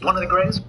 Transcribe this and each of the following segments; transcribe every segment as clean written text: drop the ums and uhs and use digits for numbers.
One of the greatest.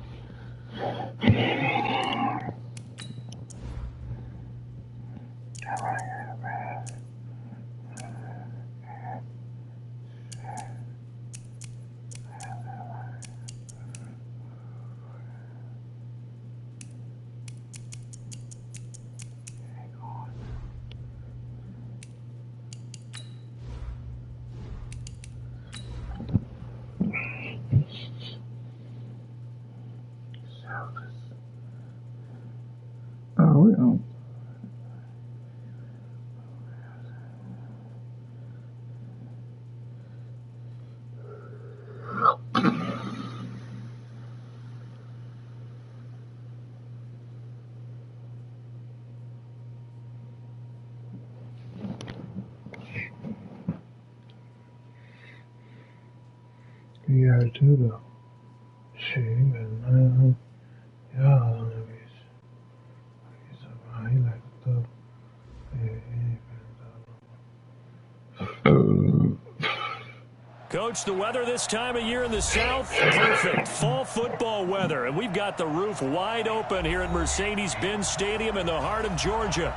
Coach, the weather this time of year in the South, perfect. Fall football weather, and we've got the roof wide open here at Mercedes-Benz Stadium in the heart of Georgia.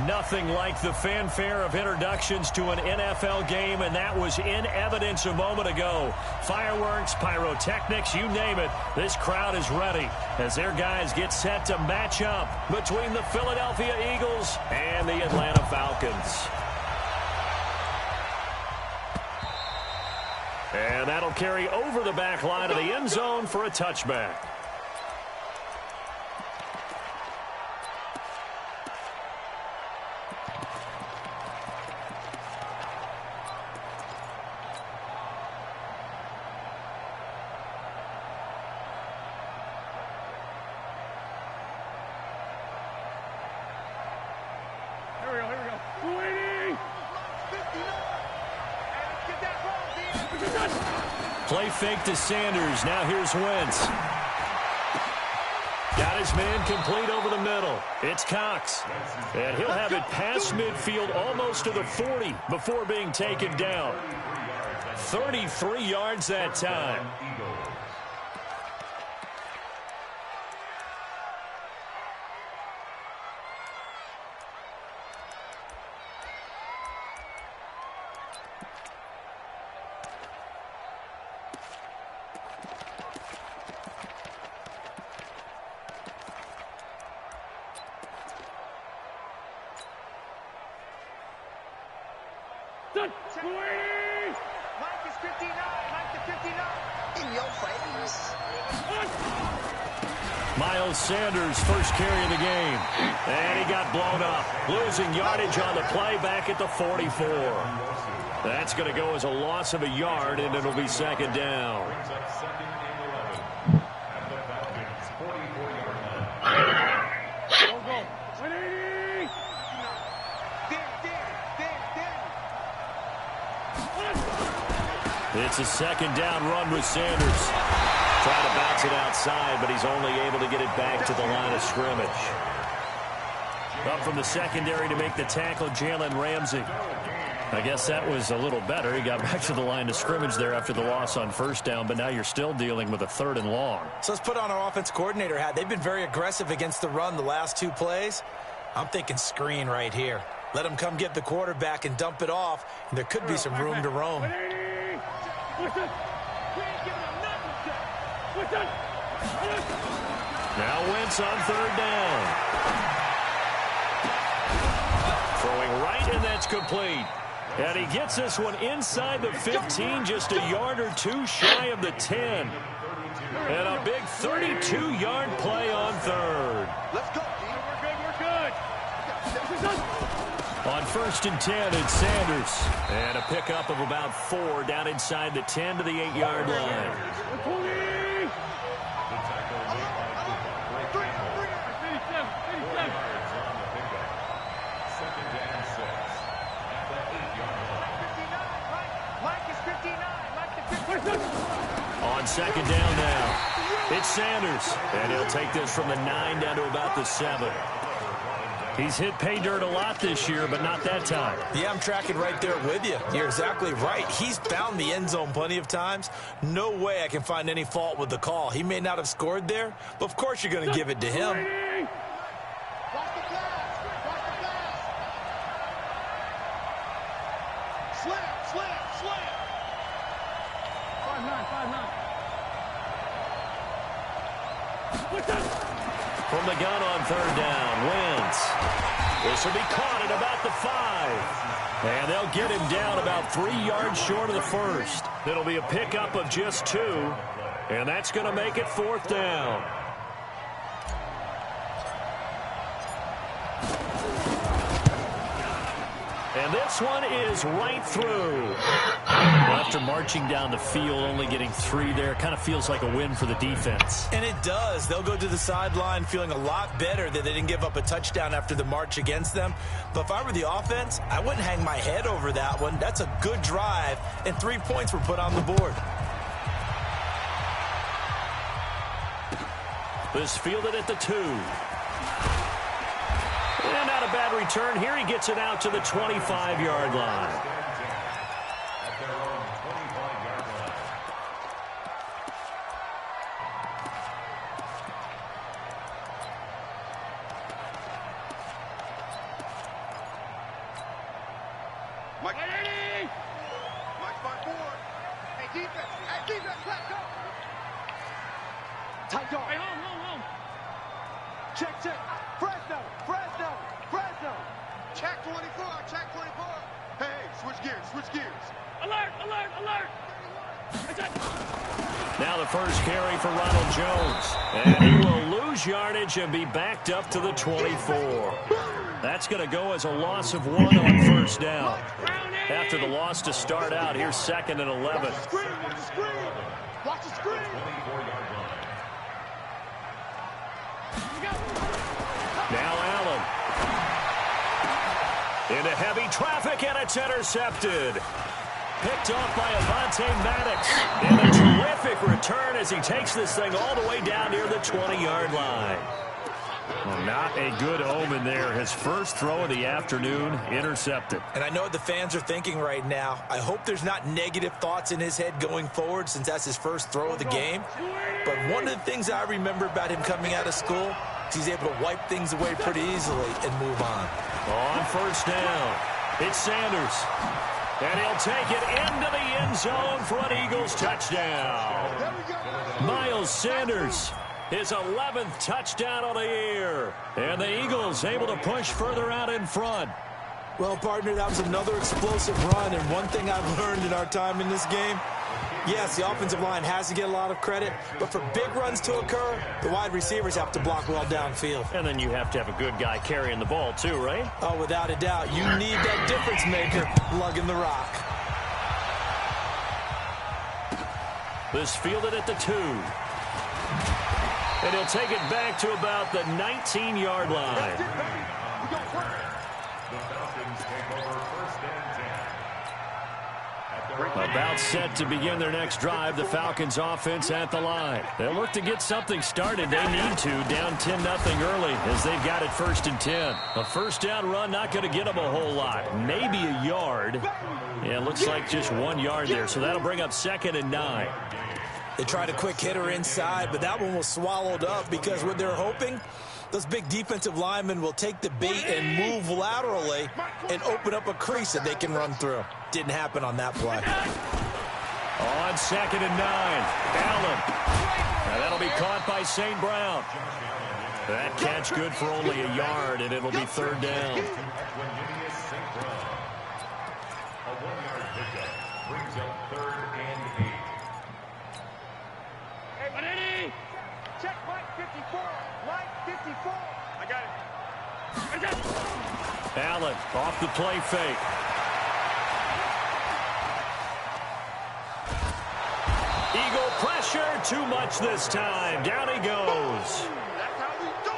Nothing like the fanfare of introductions to an NFL game, and that was in evidence a moment ago. Fireworks, pyrotechnics, you name it. This crowd is ready as their guys get set to match up between the Philadelphia Eagles and the Atlanta Falcons. And that'll carry over the back line of the end zone for a touchback. Play fake to Sanders. Now here's Wentz. Got his man complete over the middle. It's Cox. And he'll have it past midfield almost to the 40 before being taken down. 33 yards that time. Sanders' first carry of the game. And he got blown up. Losing yardage on the play back at the 44. That's going to go as a loss of a yard, and it'll be second down. It's a second down run with Sanders. Trying to bounce it outside, but he's only able to get it back to the line of scrimmage. Up from the secondary to make the tackle, Jalen Ramsey. I guess that was a little better. He got back to the line of scrimmage there after the loss on first down, but now you're still dealing with a 3rd and long. So let's put on our offense coordinator hat. They've been very aggressive against the run the last 2 plays. I'm thinking screen right here. Let them come get the quarterback and dump it off, and there could be some room to roam. Now Wentz on 3rd down. Throwing right, and that's complete. And he gets this one inside the 15, just a yard or 2 shy of the 10. And a big 32-yard play on 3rd. Let's go. We're good. On 1st and 10, it's Sanders. And a pickup of about 4 down inside the 10 to the 8-yard line. On 2nd down now, it's Sanders. And he'll take this from the 9 down to about the 7. He's hit pay dirt a lot this year, but not that time. Yeah, I'm tracking right there with you. You're exactly right. He's found the end zone plenty of times. No way I can find any fault with the call. He may not have scored there, but of course you're going to give it to him. From the gun on third down, Wentz. This will be caught at about the 5. And they'll get him down about 3 yards short of the first. It'll be a pickup of just 2. And that's going to make it 4th down. And this one is right through. After marching down the field, only getting 3 there, kind of feels like a win for the defense. And it does. They'll go to the sideline feeling a lot better that they didn't give up a touchdown after the march against them. But if I were the offense, I wouldn't hang my head over that one. That's a good drive, and 3 points were put on the board. This fielded at the 2. And not a bad return here. He gets it out to the 25-yard line. Tight dog. Hey, home. Check. Fresno. Check 24. Hey, switch gears. Alert. Now the first carry for Ronald Jones. And he will lose yardage and be backed up to the 24. That's going to go as a loss of 1 on first down. After the loss to start out, here's 2nd and 11. Watch the screen. Now Allen. Into heavy traffic, and it's intercepted. Picked off by Avonte Maddox. And a terrific return as he takes this thing all the way down near the 20-yard line. Well, not a good omen there. His first throw of the afternoon intercepted. And I know what the fans are thinking right now. I hope there's not negative thoughts in his head going forward since that's his first throw of the game. But one of the things I remember about him coming out of school is he's able to wipe things away pretty easily and move on. On first down, it's Sanders. And he'll take it into the end zone for an Eagles touchdown. Miles Sanders, his 11th touchdown of the year. And the Eagles able to push further out in front. Well, partner, that was another explosive run. And one thing I've learned in our time in this game, yes, the offensive line has to get a lot of credit, but for big runs to occur, the wide receivers have to block well downfield. And then you have to have a good guy carrying the ball too, right? Oh, without a doubt. You need that difference maker lugging the rock. This fielded at the 2. And he'll take it back to about the 19-yard line. About set to begin their next drive, the Falcons offense at the line. They'll look to get something started. They need to, down 10-0 early as they've got it 1st and 10. A first down run not going to get them a whole lot. Maybe a yard. Yeah, looks like just 1 yard there, so that'll bring up 2nd and 9. They tried a quick hitter inside, but that one was swallowed up because what they're hoping, those big defensive linemen will take the bait and move laterally and open up a crease that they can run through. Didn't happen on that play. On 2nd and 9, Allen. Now that'll be caught by St. Brown. That catch good for only a yard, and it'll be 3rd down. Check Mike 54. Mike 54. I got it. Allen off the play fake. Eagle pressure, too much this time. Down he goes.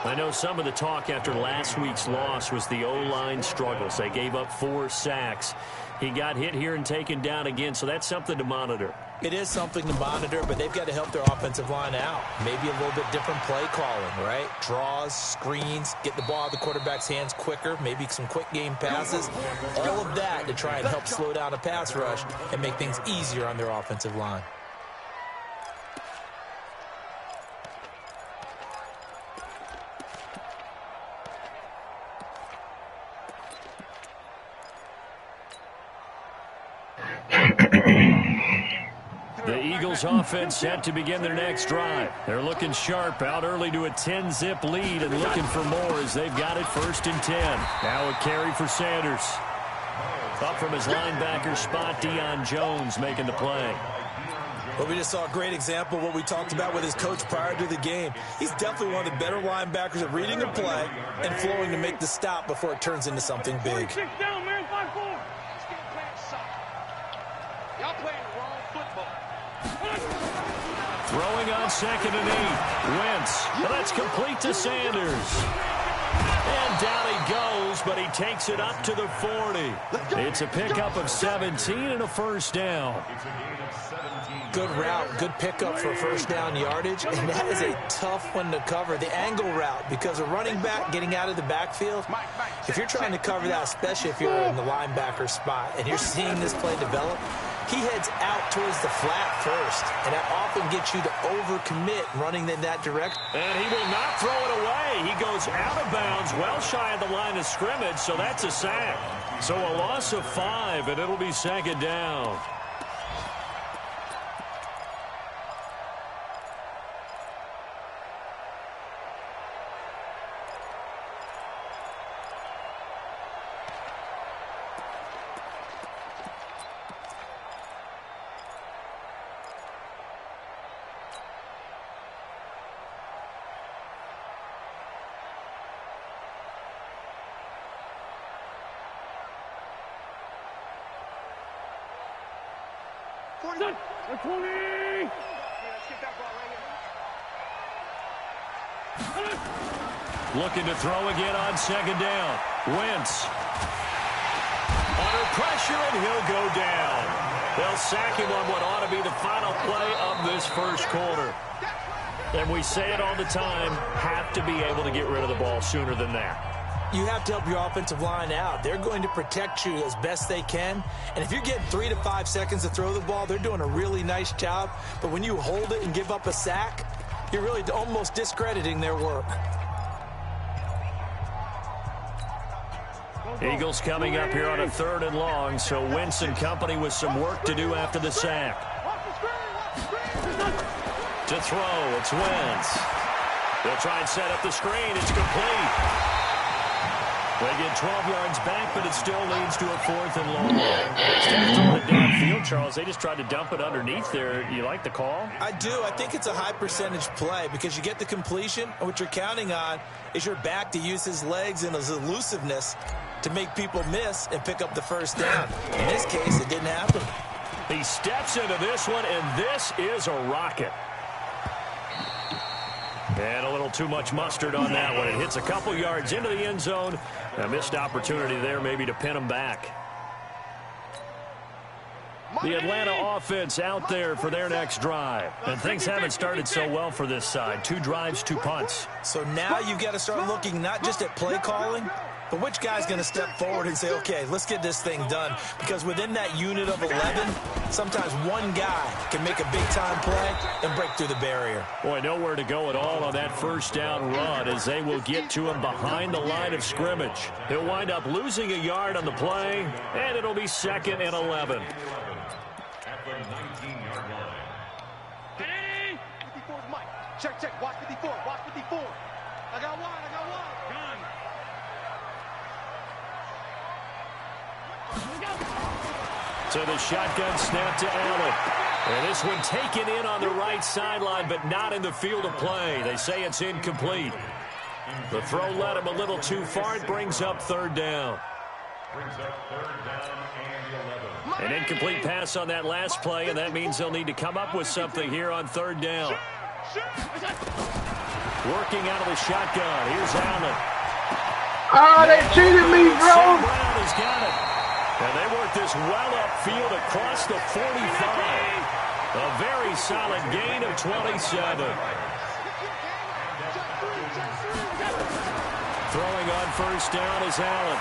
I know some of the talk after last week's loss was the O-line struggles. They gave up 4 sacks. He got hit here and taken down again, so that's something to monitor. It is something to monitor, but they've got to help their offensive line out. Maybe a little bit different play calling, right? Draws, screens, get the ball out of the quarterback's hands quicker, maybe some quick game passes. All of that to try and help slow down a pass rush and make things easier on their offensive line. The Eagles offense set to begin their next drive. They're looking sharp, out early to a 10-zip lead and looking for more as they've got it 1st and 10. Now a carry for Sanders. Up from his linebacker spot, Deion Jones making the play. Well, we just saw a great example of what we talked about with his coach prior to the game. He's definitely one of the better linebackers at reading a play and flowing to make the stop before it turns into something big. Down, man, 5-4. Y'all playing the wrong football. Throwing on 2nd and 8. Wentz. Well, that's complete to Sanders. And down he goes, but he takes it up to the 40. It's a pickup of 17 and a 1st down. Good route, good pickup for 1st down yardage, and that is a tough one to cover, the angle route, because a running back getting out of the backfield, if you're trying to cover that, especially if you're in the linebacker spot, and you're seeing this play develop, he heads out towards the flat first, and that often gets you to overcommit running in that direction. And he will not throw it away. He goes out of bounds, well shy of the line of scrimmage, so that's a sack. So a loss of 5, and it'll be 2nd down. Looking to throw again on 2nd down. Wentz. Under pressure, and he'll go down. They'll sack him on what ought to be the final play of this 1st quarter. And we say it all the time, have to be able to get rid of the ball sooner than that. You have to help your offensive line out. They're going to protect you as best they can. And if you're getting 3 to 5 seconds to throw the ball, they're doing a really nice job. But when you hold it and give up a sack, you're really almost discrediting their work. Eagles coming up here on a 3rd and long, so Wentz and company with some work to do after the sack. To throw, it's Wentz. They'll try and set up the screen. It's complete. They get 12 yards back, but it still leads to a 4th and long. Instead of throwing it downfield, Charles, they just tried to dump it underneath there. You like the call? I do. I think it's a high percentage play because you get the completion, and what you're counting on is your back to use his legs and his elusiveness to make people miss and pick up the 1st down. In this case, it didn't happen. He steps into this one, and this is a rocket. And a little too much mustard on that one. It hits a couple yards into the end zone. A missed opportunity there maybe to pin him back. The Atlanta offense out there for their next drive. And things haven't started so well for this side. 2 drives, 2 punts. So now you've got to start looking not just at play calling, but which guy's going to step forward and say, okay, let's get this thing done. Because within that unit of 11, sometimes one guy can make a big-time play and break through the barrier. Boy, nowhere to go at all on that 1st down run as they will get to him behind the line of scrimmage. He'll wind up losing a yard on the play, and it'll be 2nd and 11. At the 19-yard line. 54's Mike. Check. Watch 54. Watch 54. I got one. Gun. So the shotgun snap to Allen. And this one taken in on the right sideline, but not in the field of play. They say it's incomplete. The throw led him a little too far. It brings up 3rd down. An incomplete pass on that last play, and that means they'll need to come up with something here on 3rd down. Working out of the shotgun. Here's Allen. Oh, they cheated me, bro. Brown has got it. And they work this well upfield across the 45. A very solid gain of 27. Throwing on first down is Allen.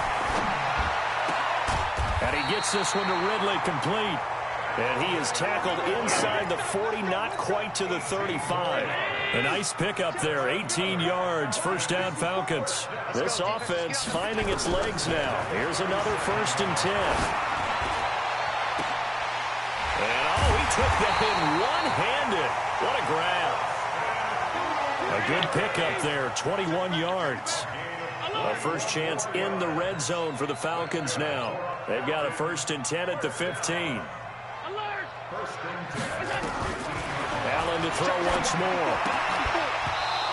And he gets this one to Ridley complete. And he is tackled inside the 40, not quite to the 35. A nice pickup there, 18 yards, first down Falcons. This offense finding its legs now. Here's another 1st and 10. And he took that in one-handed. What a grab. A good pickup there, 21 yards. A first chance in the red zone for the Falcons now. They've got a 1st and 10 at the 15. Allen to throw once more.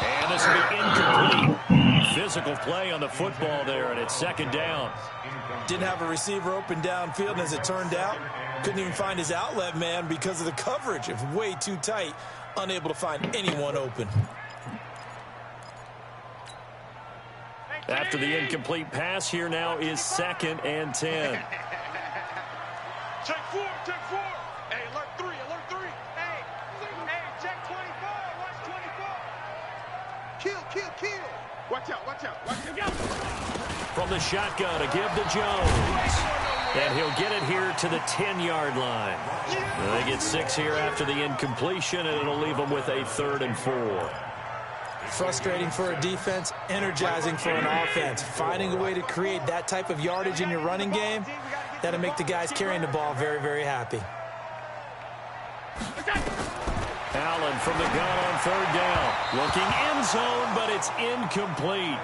And this will be incomplete. Physical play on the football there, and it's 2nd down. Didn't have a receiver open downfield, and as it turned out, couldn't even find his outlet man because of the coverage. It was way too tight, unable to find anyone open. After the incomplete pass, here now is 2nd and 10. Check 4, check 4. Hey, alert 3, alert 3. Hey, check 24, watch 24. Kill. Watch out. From the shotgun, a give to Jones. And he'll get it here to the 10-yard line. They get 6 here after the incompletion, and it'll leave them with a 3rd and 4. Frustrating for a defense, energizing for an offense. Finding a way to create that type of yardage in your running game, that'll make the guys carrying the ball very, very happy. Allen from the gun on 3rd down. Looking end zone, but it's incomplete.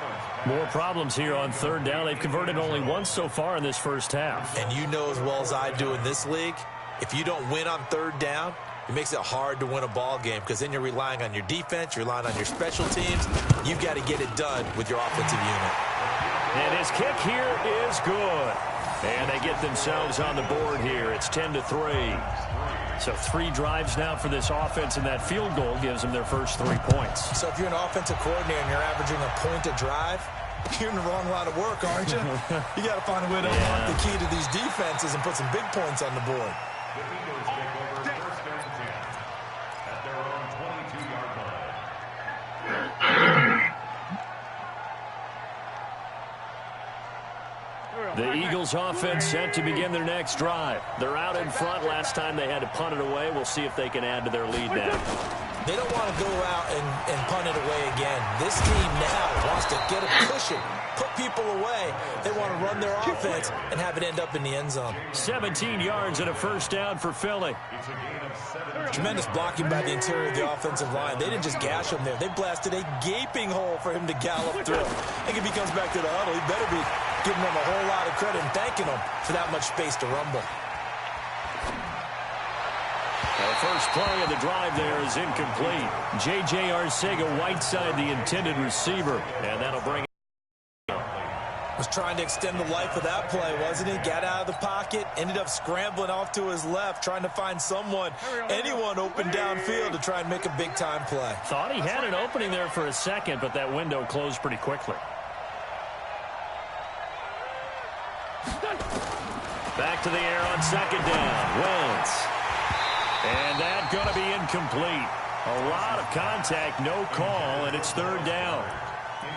More problems here on 3rd down. They've converted only once so far in this first half. And you know as well as I do in this league, if you don't win on 3rd down, it makes it hard to win a ball game because then you're relying on your defense, you're relying on your special teams. You've got to get it done with your offensive unit. And his kick here is good. And they get themselves on the board here. It's 10-3. So 3 drives now for this offense, and that field goal gives them their first 3 points. So if you're an offensive coordinator and you're averaging a point a drive, you're in the wrong line of work, aren't you? You got to find a way to unlock the key to these defenses and put some big points on the board. The Eagles offense set to begin their next drive. They're out in front. Last time they had to punt it away. We'll see if they can add to their lead now. They don't want to go out and punt it away again. This team now wants to get a cushion, put people away. They want to run their offense and have it end up in the end zone. 17 yards and a first down for Philly. Tremendous blocking by the interior of the offensive line. They didn't just gash him there. They blasted a gaping hole for him to gallop through. I think if he comes back to the huddle, he better be giving them a whole lot of credit and thanking them for that much space to rumble. The first play of the drive there is incomplete. J.J. Arcega-Whiteside, the intended receiver, and that'll bring was trying to extend the life of that play, wasn't he? Got out of the pocket, ended up scrambling off to his left, trying to find someone, anyone open downfield to try and make a big-time play. Thought he had an opening there for a second, but that window closed pretty quickly. Back to the air on 2nd down. Wentz. And that's going to be incomplete. A lot of contact, no call, and it's 3rd down.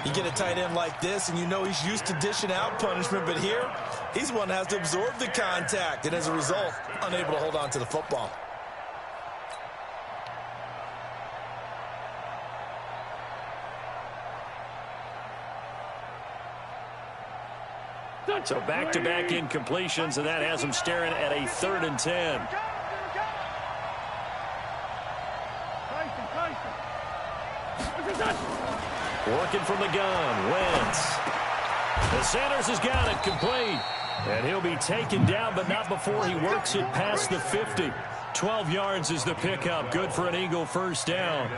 You get a tight end like this, and you know he's used to dishing out punishment, but here, he's one that has to absorb the contact, and as a result, unable to hold on to the football. So back-to-back incompletions, and that has them staring at a 3rd and 10. Working from the gun, Wentz. The Sanders has got it complete. And he'll be taken down, but not before he works it past the 50. 12 yards is the pickup. Good for an Eagle first down.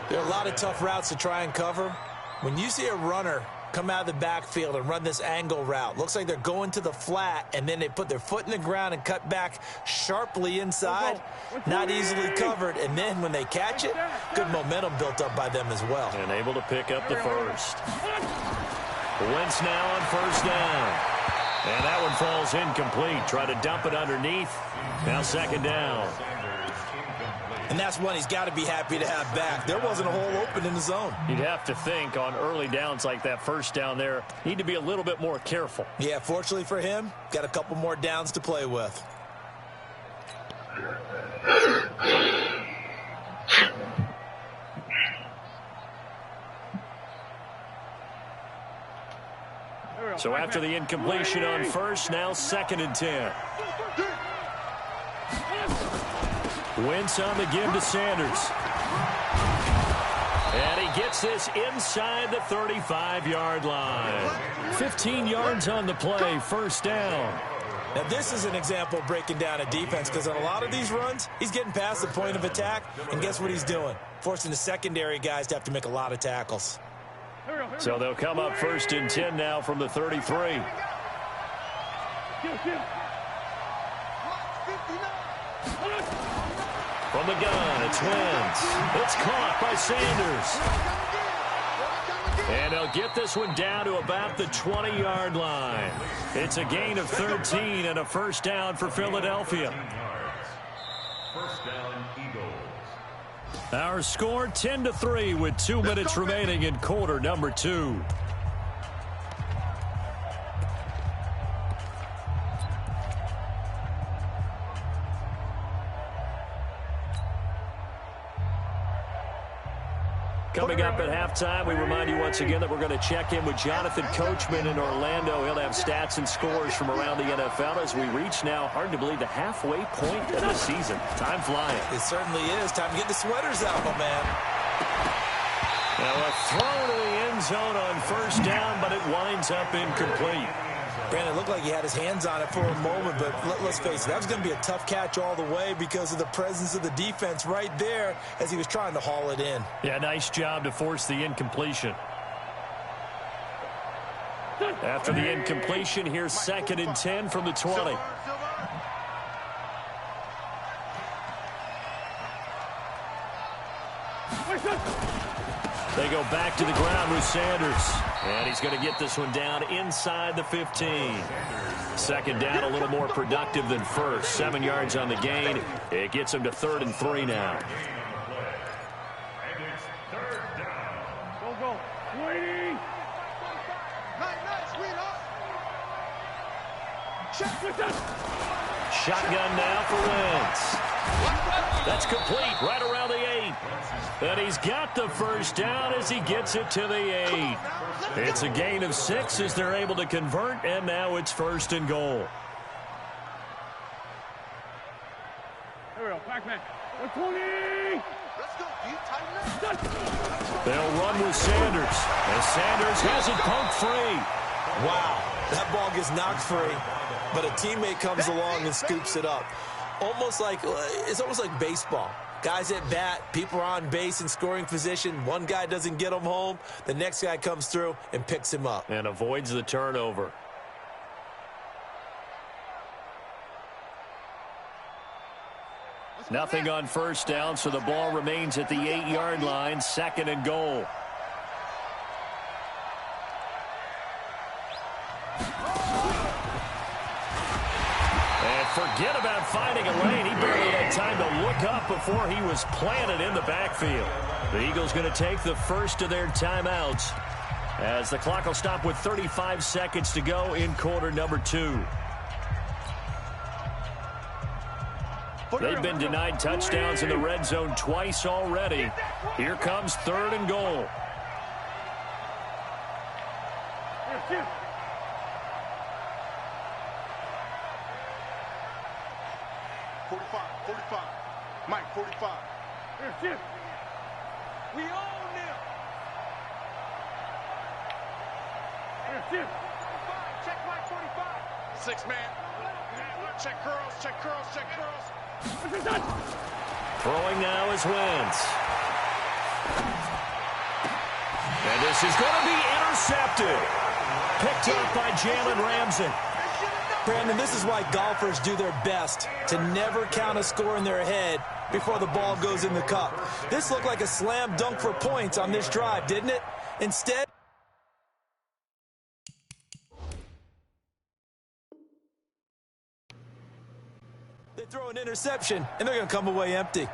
There are a lot of tough routes to try and cover. When you see a runner come out of the backfield and run this angle route, looks like they're going to the flat, and then they put their foot in the ground and cut back sharply inside. Not easily covered, and then when they catch it, good momentum built up by them as well. And able to pick up the first. Wentz now on first down. And that one falls incomplete. Try to dump it underneath. Now second down. And that's one he's got to be happy to have back. There wasn't a hole open in the zone. You'd have to think on early downs like that first down there, need to be a little bit more careful. Yeah, fortunately for him, got a couple more downs to play with. So after the incompletion on first, now second and 10. Wentz on the give to Sanders. And he gets this inside the 35-yard line. 15 yards on the play, first down. Now, this is an example of breaking down a defense because on a lot of these runs, he's getting past the point of attack, and guess what he's doing? Forcing the secondary guys to have to make a lot of tackles. So they'll come up first and 10 now from the 33. From the gun, it's Wentz. It's caught by Sanders. And they'll get this one down to about the 20-yard line. It's a gain of 13 and a first down for Philadelphia. First down, Eagles. Our score 10-3 with 2 minutes remaining in quarter number 2. Coming up at halftime, we remind you once again that we're going to check in with Jonathan Coachman in Orlando. He'll have stats and scores from around the NFL as we reach now, hard to believe, the halfway point of the season. Time flying. It certainly is. Time to get the sweaters out, my man. Now a throw to the end zone on first down, but it winds up incomplete. Brandon, it looked like he had his hands on it for a moment, but let's face it, that was going to be a tough catch all the way because of the presence of the defense right there as he was trying to haul it in. Yeah, nice job to force the incompletion. After the incompletion, here's second and 10 from the 20. They go back to the ground with Sanders. And he's going to get this one down inside the 15. Second down, a little more productive than first. 7 yards on the gain. It gets him to 3rd and 3 now. Go. Waiting. Nice, Shotgun now for Wentz. That's complete right around the 8. And he's got the first down as he gets it to the 8. It's a gain of 6 as they're able to convert, and now it's 1st and goal. Here we go, Pac-Man. 120. Let's go. Do you tighten up? They'll run with Sanders, as Sanders has it poked free. Wow, that ball gets knocked free, but a teammate comes along and scoops it up. It's almost like baseball. Guys at bat, people are on base in scoring position. One guy doesn't get him home. The next guy comes through and picks him up. And avoids the turnover. Nothing on first down, so the ball remains at the 8-yard line. 2nd and goal. Forget about finding a lane. He barely had time to look up before he was planted in the backfield. The Eagles going to take the first of their timeouts as the clock will stop with 35 seconds to go in quarter number 2. They've been denied touchdowns in the red zone twice already. Here comes 3rd and goal. 45. Mike, 45. Here. We own them. Here. Check Mike, 45. 6 man. Check curls. Throwing now is Wentz. And this is going to be intercepted. Picked up by Jalen Ramsey. Brandon, this is why golfers do their best to never count a score in their head before the ball goes in the cup. This looked like a slam dunk for points on this drive, didn't it? Instead, throw an interception, and they're going to come away empty.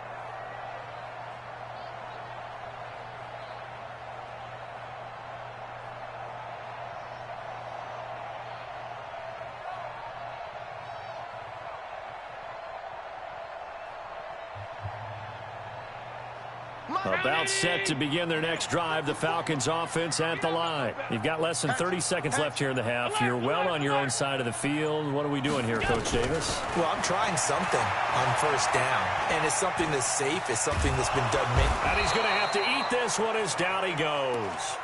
About set to begin their next drive, the Falcons offense at the line. You've got less than 30 seconds left here in the half. You're well on your own side of the field. What are we doing here, Coach Davis? Well, I'm trying something on first down, and it's something that's safe. It's something that's been done many. And he's going to have to eat this one as down he goes.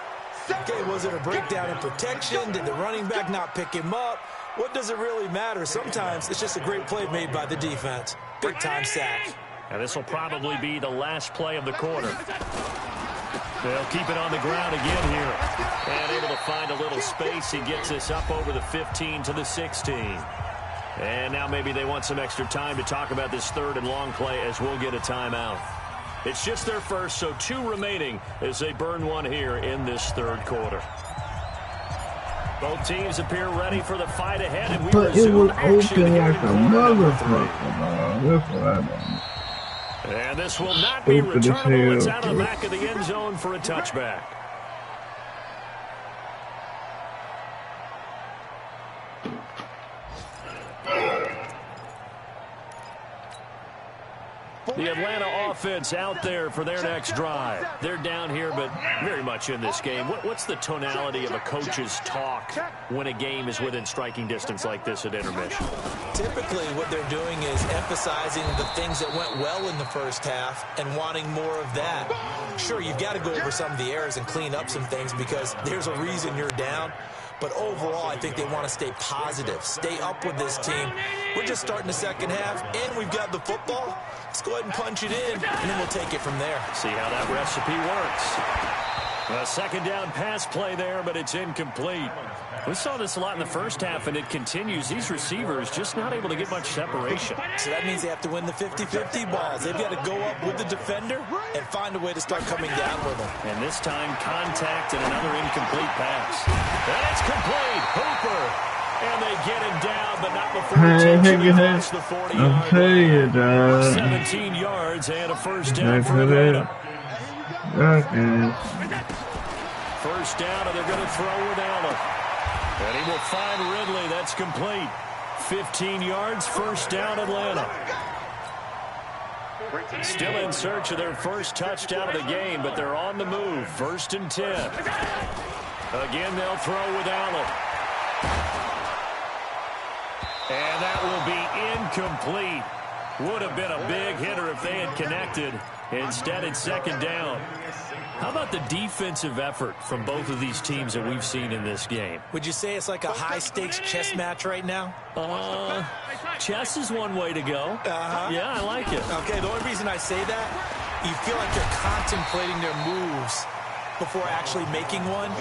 Okay, was it a breakdown in protection? Did the running back not pick him up? What does it really matter? Sometimes it's just a great play made by the defense. Big-time sack. And this will probably be the last play of the quarter. They'll keep it on the ground again here. And able to find a little space. He gets this up over the 15 to the 16. And now maybe they want some extra time to talk about this third and long play as we'll get a timeout. It's just their first, so 2 remaining as they burn one here in this third quarter. Both teams appear ready for the fight ahead, and we resume action here in quarter number 3. And this will not be returnable. It's out of the back of the end zone for a touchback. The Atlanta offense out there for their next drive. They're down here, but very much in this game. What's the tonality of a coach's talk when a game is within striking distance like this at intermission? Typically, what they're doing is emphasizing the things that went well in the first half and wanting more of that. Sure, you've got to go over some of the errors and clean up some things because there's a reason you're down. But overall, I think they want to stay positive, stay up with this team. We're just starting the second half, and we've got the football. Let's go ahead and punch it in, and then we'll take it from there. See how that recipe works. A second down pass play there, but it's incomplete. We saw this a lot in the first half, and it continues. These receivers just not able to get much separation. So that means they have to win the 50-50 balls. They've got to go up with the defender and find a way to start coming down with them. And this time, contact and another incomplete pass. And it's complete. Hooper. And they get him down, but not before he takes the 40-yard line. 17 yards and a first down for Atlanta. First down, and they're going to throw with Allen. And he will find Ridley. That's complete. 15 yards, first down, Atlanta. Still in search of their first touchdown of the game, but they're on the move. First and 10. Again, they'll throw with Allen. And that will be incomplete. Would have been a big hitter if they had connected. Instead, it's second down. How about the defensive effort from both of these teams that we've seen in this game? Would you say it's like a high-stakes chess match right now? Chess is one way to go. Yeah, I like it. Okay, the only reason I say that, you feel like they're contemplating their moves before actually making one,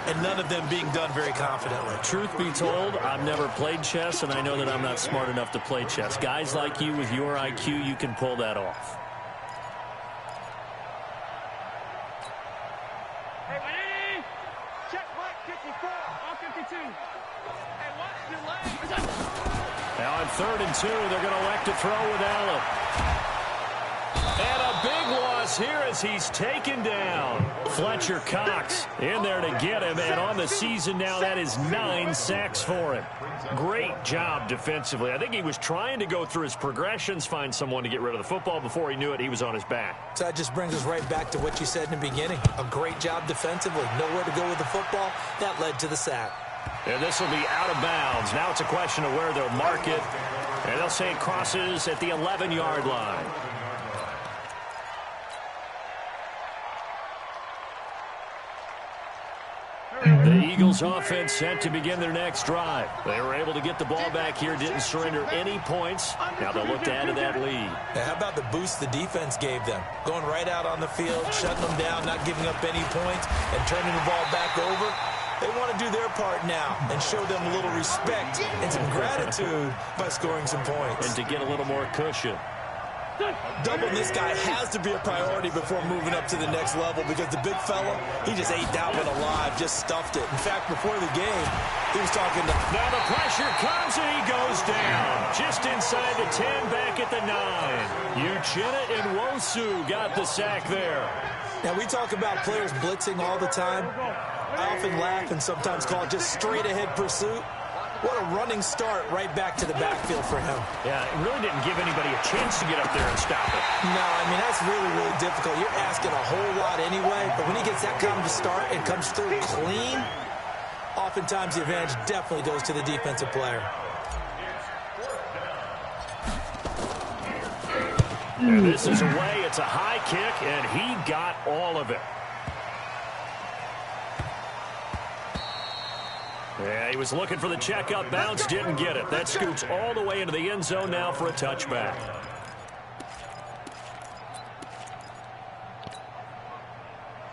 and none of them being done very confidently. Truth be told, I've never played chess, and I know that I'm not smart enough to play chess. Guys like you with your IQ, you can pull that off. Now on 3rd and 2, they're going to elect to throw with Allen. And a big loss here as he's taken down. Fletcher Cox in there to get him, and on the season now, that is 9 sacks for him. Great job defensively. I think he was trying to go through his progressions, find someone to get rid of the football. Before he knew it, he was on his back. So that just brings us right back to what you said in the beginning. A great job defensively. Nowhere to go with the football. That led to the sack. And this will be out of bounds. Now it's a question of where they'll mark it. And they'll say it crosses at the 11-yard line. The Eagles offense set to begin their next drive. They were able to get the ball back here, didn't surrender any points. Now they'll look to add to that lead. Now, how about the boost the defense gave them? Going right out on the field, shutting them down, not giving up any points, and turning the ball back over. They want to do their part now and show them a little respect and some gratitude by scoring some points. And to get a little more cushion. Doubling this guy has to be a priority before moving up to the next level because the big fella, he just ate that one alive, just stuffed it. In fact, before the game, he was talking to... Now the pressure comes and he goes down. Just inside the 10, back at the 9. Uchenna and Wosu got the sack there. Now, we talk about players blitzing all the time. I often laugh and sometimes call it just straight-ahead pursuit. What a running start right back to the backfield for him. Yeah, it really didn't give anybody a chance to get up there and stop it. No, I mean, that's really, really difficult. You're asking a whole lot anyway, but when he gets that kind of a start and comes through clean, oftentimes the advantage definitely goes to the defensive player. And this is away. It's a high kick, and he got all of it. Yeah, he was looking for the checkup bounce, didn't get it. That scoots all the way into the end zone now for a touchback.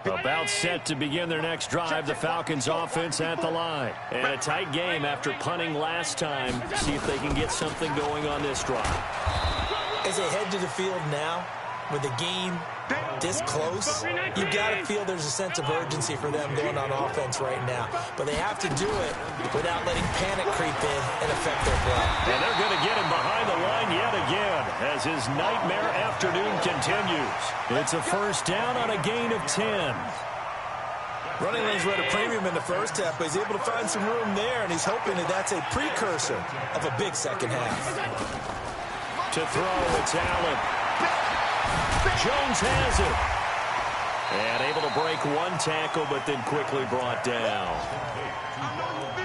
About set to begin their next drive, the Falcons offense at the line. And a tight game after punting last time. See if they can get something going on this drive. As they head to the field now, with the game this close, you've got to feel there's a sense of urgency for them going on offense right now. But they have to do it without letting panic creep in and affect their play. And they're going to get him behind the line yet again as his nightmare afternoon continues. It's a first down on a gain of 10. Running lanes were at a premium in the first half, but he's able to find some room there, and he's hoping that that's a precursor of a big second half. To throw, it's Allen. Jones has it. And able to break one tackle, but then quickly brought down.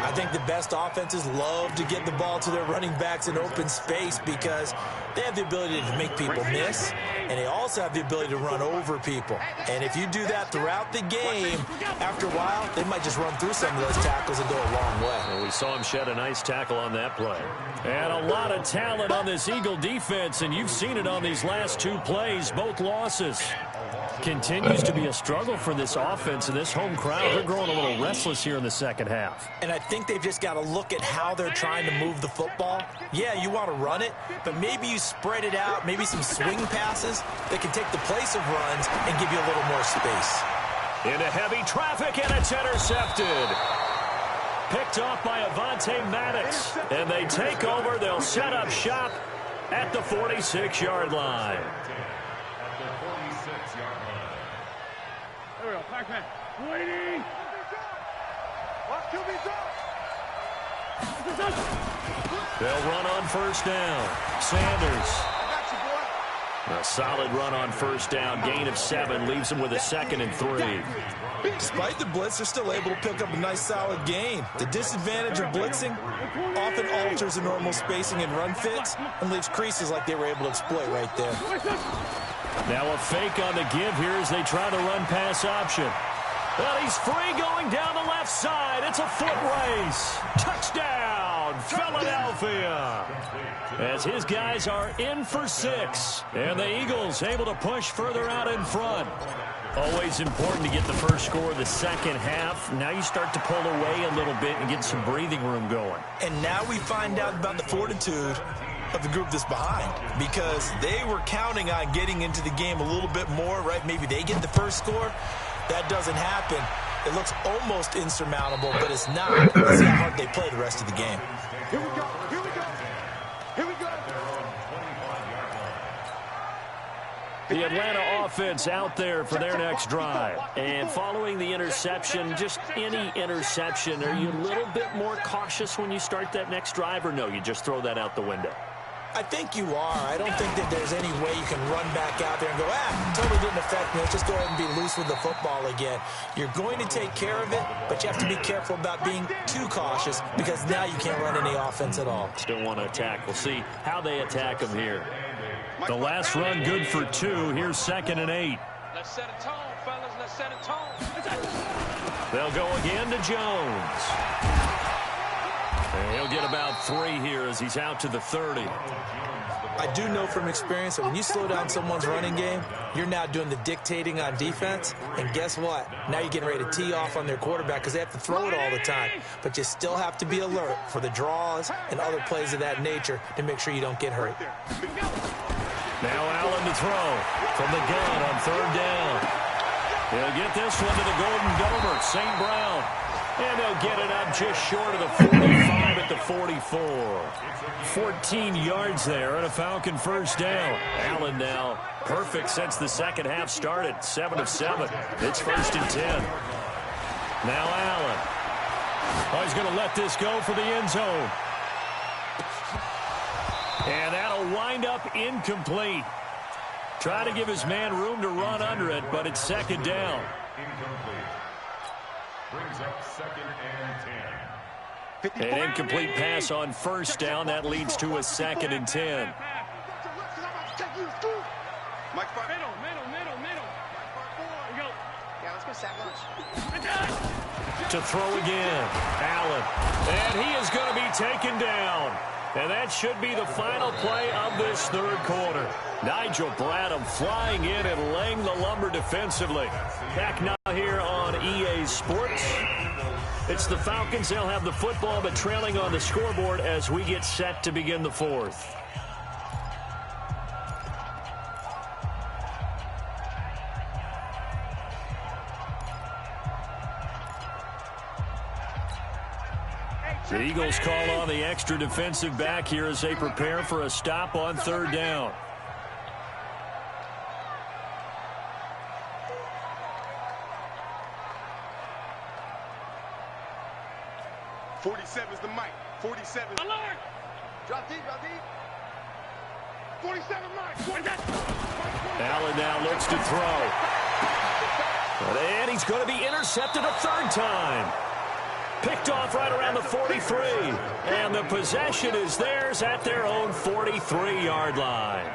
I think the best offenses love to get the ball to their running backs in open space because they have the ability to make people miss, and they also have the ability to run over people. And if you do that throughout the game, after a while, they might just run through some of those tackles and go a long way. Well, we saw him shed a nice tackle on that play. And a lot of talent on this Eagle defense, and you've seen it on these last two plays, both losses. Continues to be a struggle for this offense and this home crowd. They're growing a little restless here in the second half. And I think they've just got to look at how they're trying to move the football. Yeah, you want to run it, but maybe you spread it out, maybe some swing passes that can take the place of runs and give you a little more space. Into heavy traffic, and it's intercepted. Picked off by Avonte Maddox. And they take over. They'll set up shop at the 46-yard line. There we go. Back man. Waiting. What? QB's up. They'll run on first down. Sanders. A solid run on first down. Gain of 7 leaves them with a 2nd and 3. Despite the blitz, they're still able to pick up a nice, solid gain. The disadvantage of blitzing often alters the normal spacing and run fits and leaves creases like they were able to exploit right there. Now a fake on the give here as they try to run pass option. Well, he's free going down the left side. It's a foot race. Touchdown, Philadelphia. As his guys are in for 6. And the Eagles able to push further out in front. Always important to get the first score of the second half. Now you start to pull away a little bit and get some breathing room going. And now we find out about the fortitude of the group that's behind, because they were counting on getting into the game a little bit more, right? Maybe they get the first score. That doesn't happen. It looks almost insurmountable, but it's not. Let's see how hard they play the rest of the game. Here we go. Here we go. Here we go. The Atlanta offense out there for their next drive. And following the interception, just any interception, are you a little bit more cautious when you start that next drive, or no, you just throw that out the window? I think you are. I don't think that there's any way you can run back out there and go, totally didn't affect me. Let's just go ahead and be loose with the football again. You're going to take care of it, but you have to be careful about being too cautious because now you can't run any offense at all. Still want to attack. We'll see how they attack them here. The last run good for 2. Here's 2nd and 8. Let's set a tone, fellas. Let's set a tone. They'll go again to Jones. And he'll get about 3 here as he's out to the 30. I do know from experience that when you slow down someone's running game, you're now doing the dictating on defense. And guess what? Now you're getting ready to tee off on their quarterback because they have to throw it all the time. But you still have to be alert for the draws and other plays of that nature to make sure you don't get hurt. Now Allen to throw from the gun on third down. He'll get this one to the Golden Domer, St. Brown. And they'll get it up just short of the 45 at the 44. 14 yards there and a Falcon first down. Allen now perfect since the second half started. 7 of 7. It's 1st and 10. Now Allen. Oh, he's going to let this go for the end zone. And that'll wind up incomplete. Try to give his man room to run under it, but it's 2nd down. Incomplete. Brings up 2nd and 10. An incomplete pass on 1st down. That leads to a 2nd and 10. To throw again. Allen. And he is going to be taken down. And that should be the final play of this 3rd quarter. Nigel Bradham flying in and laying the lumber defensively. Back now here on EA Sports. It's the Falcons. They'll have the football, but trailing on the scoreboard as we get set to begin the 4th. The Eagles call on the extra defensive back here as they prepare for a stop on 3rd down. '47's the mic. 47. Alert! Drop deep, drop deep. 47 mic. Allen now looks to throw. And he's going to be intercepted a 3rd time. Picked off right around the 43. And the possession is theirs at their own 43-yard line.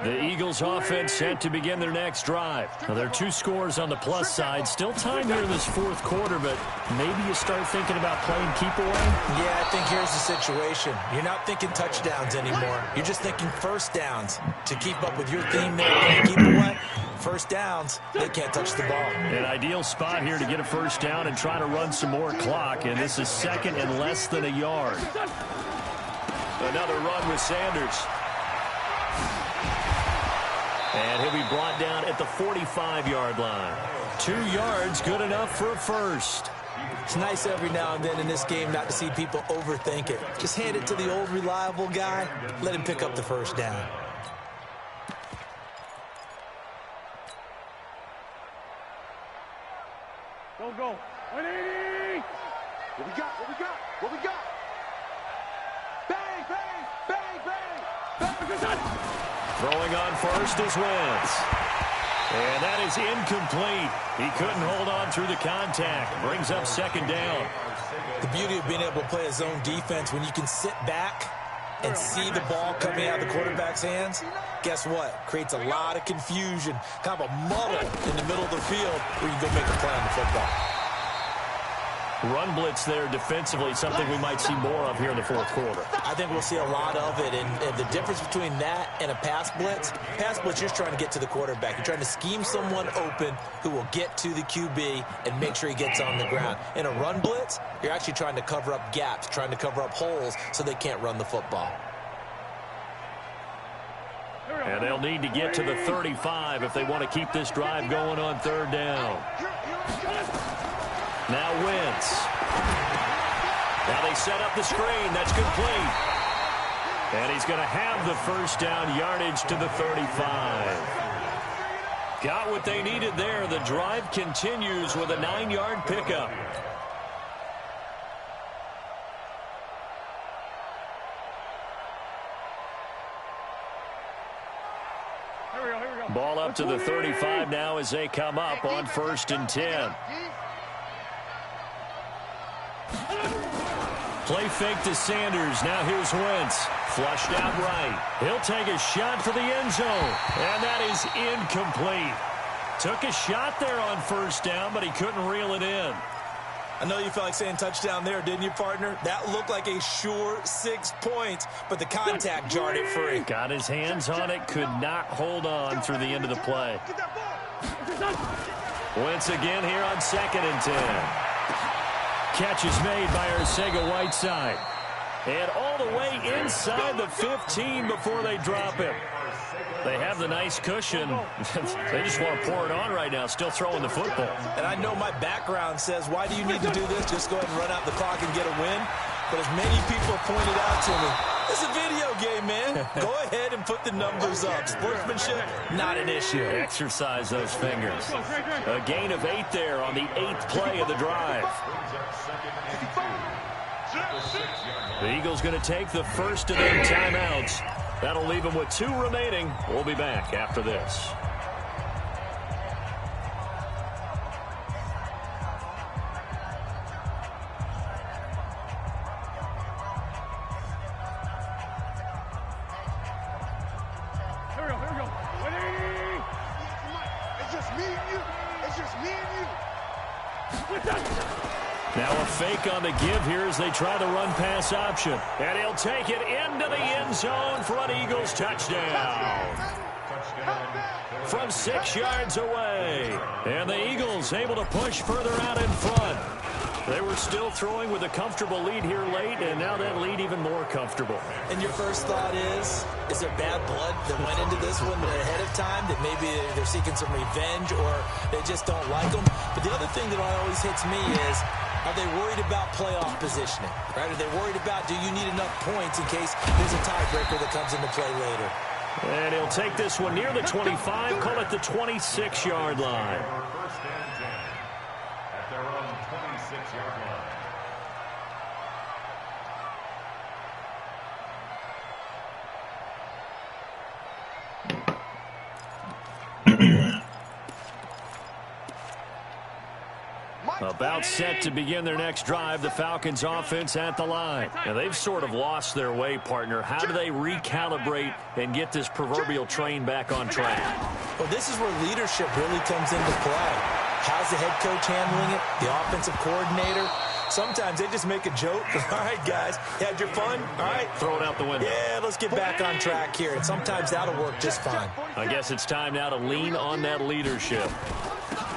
The Eagles offense set to begin their next drive. Now, there are 2 scores on the plus side. Still time here in this 4th quarter, but maybe you start thinking about playing keep away? Yeah, I think here's the situation. You're not thinking touchdowns anymore. You're just thinking 1st downs. To keep up with your theme there, playing keep away, 1st downs, they can't touch the ball. An ideal spot here to get a 1st down and try to run some more clock, and this is 2nd and less than a yard. Another run with Sanders. And he'll be brought down at the 45-yard line. 2 yards, good enough for a 1st. It's nice every now and then in this game not to see people overthink it. Just hand it to the old reliable guy. Let him pick up the 1st down. Go. 180. What we got? What we got? What we got? Bang, bang, bang, bang, bang. Throwing on 1st is Wentz. And that is incomplete. He couldn't hold on through the contact. Brings up 2nd down. The beauty of being able to play a zone defense when you can sit back and see the ball coming out of the quarterback's hands, guess what? Creates a lot of confusion, kind of a muddle in the middle of the field where you can go make a play on the football. Run blitz there defensively, something we might see more of here in the 4th quarter. I think we'll see a lot of it, and the difference between that and a pass blitz, you're just trying to get to the quarterback. You're trying to scheme someone open who will get to the QB and make sure he gets on the ground. In a run blitz, you're actually trying to cover up gaps, trying to cover up holes so they can't run the football. And they'll need to get to the 35 if they want to keep this drive going on 3rd down. Now Wentz. Now they set up the screen. That's complete. And he's going to have the 1st down yardage to the 35. Got what they needed there. The drive continues with a 9-yard pickup. Ball up to the 35 now as they come up on 1st and 10. Play fake to Sanders. Now here's Wentz. Flushed out right. He'll take a shot for the end zone. And that is incomplete. Took a shot there on 1st down, but he couldn't reel it in. I know you felt like saying touchdown there, didn't you, partner? That looked like a sure 6 points, but the contact jarred it free. Got his hands on it, could not hold on through the end of the play. Wentz again here on 2nd and 10. Catch is made by Arcega-Whiteside. And all the way inside the 15 before they drop him. They have the nice cushion. They just want to pour it on right now, still throwing the football. And I know my background says, why do you need to do this? Just go ahead and run out the clock and get a win. But as many people have pointed out to me, it's a video game, man. Go ahead and put the numbers up. Sportsmanship, not an issue. Exercise those fingers. A gain of 8 there on the 8th play of the drive. The Eagles going to take the first of their timeouts. That'll leave them with 2 remaining. We'll be back after this. Here we go. 180. It's just me and you. It's just me and you. What's that? Now a fake on the give here as they try the run-pass option. And he'll take it into the end zone for an Eagles touchdown. From 6 yards away. And the Eagles able to push further out in front. They were still throwing with a comfortable lead here late, and now that lead even more comfortable. And your first thought is there bad blood that went into this one ahead of time, that maybe they're seeking some revenge or they just don't like them? But the other thing that always hits me is, are they worried about playoff positioning? Right? Are they worried about, do you need enough points in case there's a tiebreaker that comes into play later? And he'll take this one near the 25, call it the 26-yard line. First and 10 at their own 26-yard line. About set to begin their next drive, the Falcons offense at the line. Now, they've sort of lost their way, partner. How do they recalibrate and get this proverbial train back on track? Well, this is where leadership really comes into play. How's the head coach handling it? The offensive coordinator? Sometimes they just make a joke. All right, guys, you had your fun? All right. Throw it out the window. Yeah, let's get back on track here. And sometimes that'll work just fine. I guess it's time now to lean on that leadership.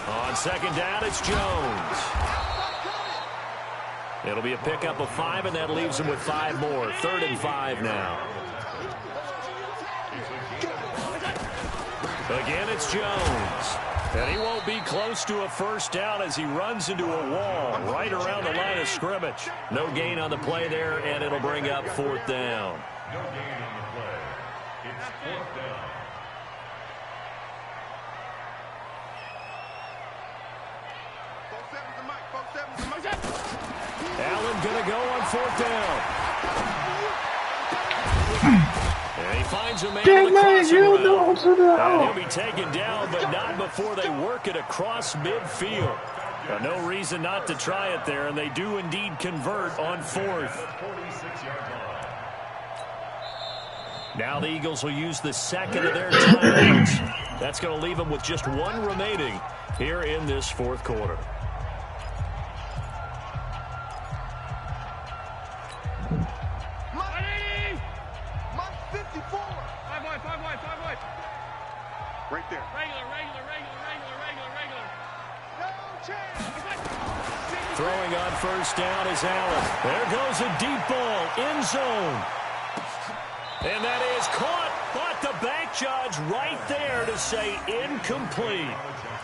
On second down, it's Jones. It'll be a pickup of 5, and that leaves him with 5 more. 3rd and 5 now. Again, it's Jones. And he won't be close to a first down as he runs into a wall right around the line of scrimmage. No gain on the play there, and it'll bring up 4th down. No gain on the play. It's 4th down. Allen going to go on 4th down. And he finds a man on the crossing route. And he'll be taken down, but not before they work it across midfield. No reason not to try it there, and they do indeed convert on 4th. Now the Eagles will use the second of their timeouts. That's going to leave them with just 1 remaining here in this 4th quarter. Right there. Regular. No chance. Throwing on first down is Allen. There goes a deep ball, end zone. And that is caught, but the back judge right there to say incomplete.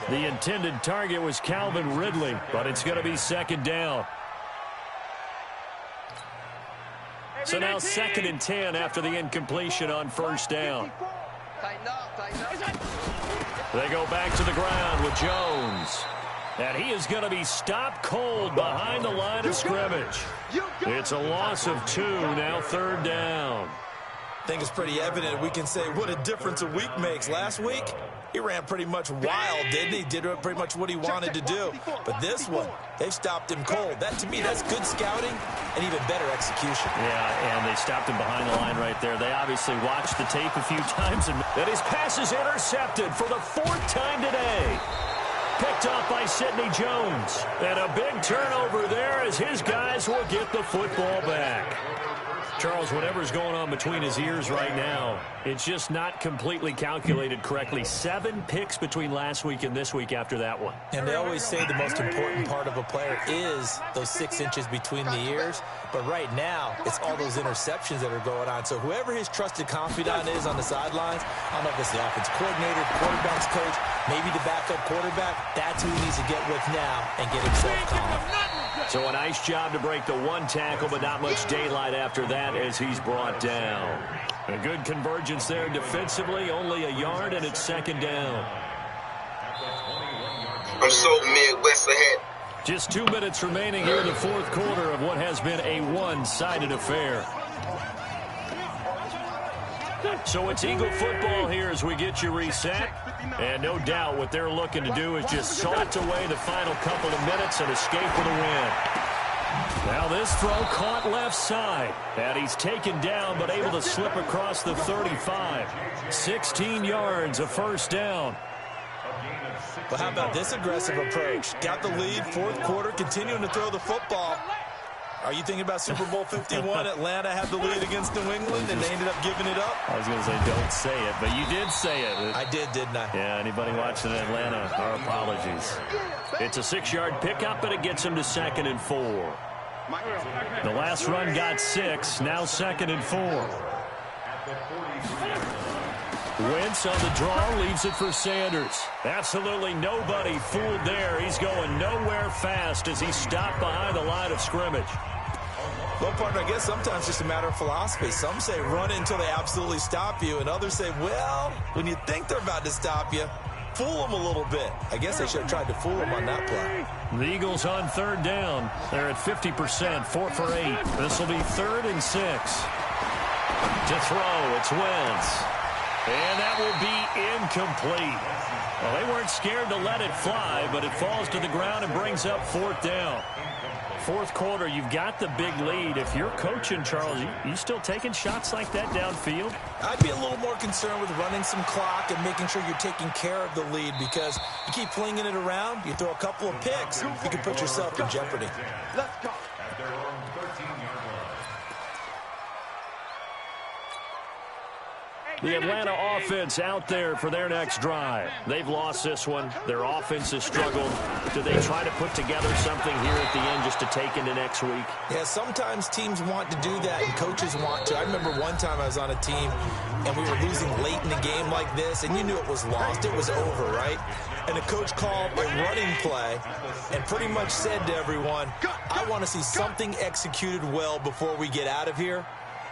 The intended target was Calvin Ridley, but it's going to be 2nd down. So now 2nd and 10 after the incompletion on first down. They go back to the ground with Jones. And he is going to be stopped cold behind the line of scrimmage. It's a loss of 2, now 3rd down. I think it's pretty evident we can say what a difference a week makes. Last week, he ran pretty much wild, didn't he? Did pretty much what he wanted to do. But this one, they've stopped him cold. That, to me, that's good scouting and even better execution. Yeah, and they stopped him behind the line right there. They obviously watched the tape a few times, and his pass is intercepted for the 4th time today. Picked off by Sidney Jones. And a big turnover there as his guys will get the football back. Charles, whatever's going on between his ears right now, it's just not completely calculated correctly. 7 picks between last week and this week after that one. And they always say the most important part of a player is those 6 inches between the ears. But right now, it's all those interceptions that are going on. So whoever his trusted confidant is on the sidelines, I don't know if it's the offense coordinator, quarterback's coach, maybe the backup quarterback, that's who he needs to get with now and get himself calm. So a nice job to break the 1 tackle, but not much daylight after that as he's brought down. A good convergence there defensively, only a yard, and it's 2nd down. I'm so Midwest ahead. Just 2 minutes remaining here in the 4th quarter of what has been a one-sided affair. So it's Eagle football here as we get you reset. And no doubt what they're looking to do is just salt away the final couple of minutes and escape with a win. Now this throw caught left side. And he's taken down but able to slip across the 35. 16 yards, a 1st down. But how about this aggressive approach? Got the lead, 4th quarter, continuing to throw the football. Are you thinking about Super Bowl 51? Atlanta had the lead against New England, and they ended up giving it up? I was going to say don't say it, but you did say it. I did, didn't I? Yeah, anybody watching Atlanta, our apologies. It's a 6-yard pickup, and it gets him to 2nd and 4. The last run got 6, now 2nd and 4. Wentz on the draw, leaves it for Sanders. Absolutely nobody fooled there. He's going nowhere fast as he stopped behind the line of scrimmage. Well, partner, I guess sometimes it's just a matter of philosophy. Some say run until they absolutely stop you, and others say, well, when you think they're about to stop you, fool them a little bit. I guess they should have tried to fool them on that play. The Eagles on 3rd down. They're at 50%, 4 for 8. This will be 3rd and 6. To throw, it's Wentz. And that will be incomplete. Well, they weren't scared to let it fly, but it falls to the ground and brings up 4th down. 4th quarter, you've got the big lead. If you're coaching, Charles, you still taking shots like that downfield? I'd be a little more concerned with running some clock and making sure you're taking care of the lead, because you keep flinging it around, you throw a couple of picks, you can put yourself in jeopardy. Let's go. At their own 13-yard line. The Atlanta offense out there for their next drive. They've lost this one. Their offense has struggled. Do they try to put together something here at the end just to take into next week? Yeah, sometimes teams want to do that and coaches want to. I remember one time I was on a team and we were losing late in the game like this, and you knew it was lost. It was over, right? And the coach called a running play and pretty much said to everyone, I want to see something executed well before we get out of here.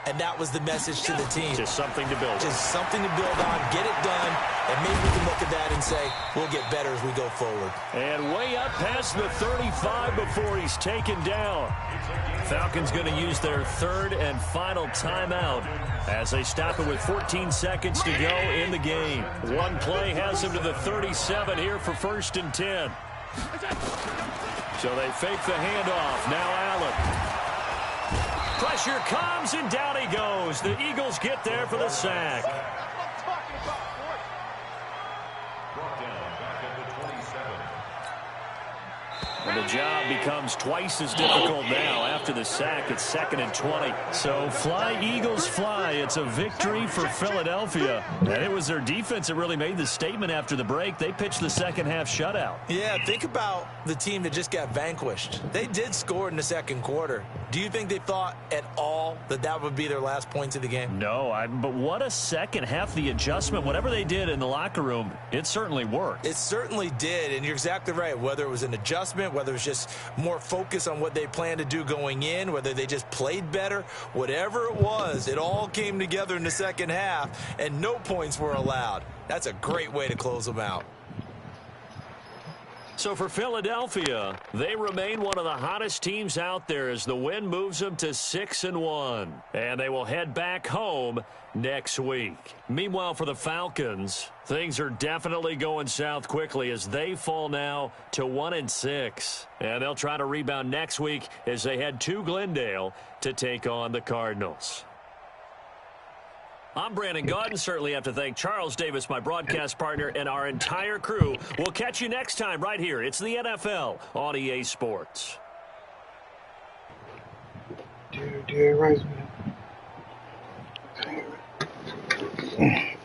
And that was the message to the team. Just something to build. Just something to build on, get it done, and maybe we can look at that and say, we'll get better as we go forward. And way up past the 35 before he's taken down. Falcons going to use their 3rd and final timeout as they stop it with 14 seconds to go in the game. One play has them to the 37 here for 1st and 10. So they fake the handoff. Now Allen. Pressure comes, and down he goes. The Eagles get there for the sack. Brought down back at the 27. And the job becomes twice as difficult now. After the sack, it's 2nd and 20. So fly, Eagles, fly. It's a victory for Philadelphia. And it was their defense that really made the statement after the break. They pitched the second-half shutout. Yeah, think about the team that just got vanquished. They did score in the 2nd quarter. Do you think they thought at all that that would be their last points of the game? No, but what a second half. The adjustment, whatever they did in the locker room, it certainly worked. It certainly did, and you're exactly right. Whether it was an adjustment, whether it was just more focus on what they planned to do going in, whether they just played better, whatever it was, it all came together in the 2nd half, and no points were allowed. That's a great way to close them out. So for Philadelphia, they remain one of the hottest teams out there as the win moves them to 6-1. And they will head back home next week. Meanwhile, for the Falcons, things are definitely going south quickly as they fall now to 1-6. And they'll try to rebound next week as they head to Glendale to take on the Cardinals. I'm Brandon Gaudin. Certainly have to thank Charles Davis, my broadcast partner, and our entire crew. We'll catch you next time right here. It's the NFL on EA Sports. Dear Rice, man. Mm.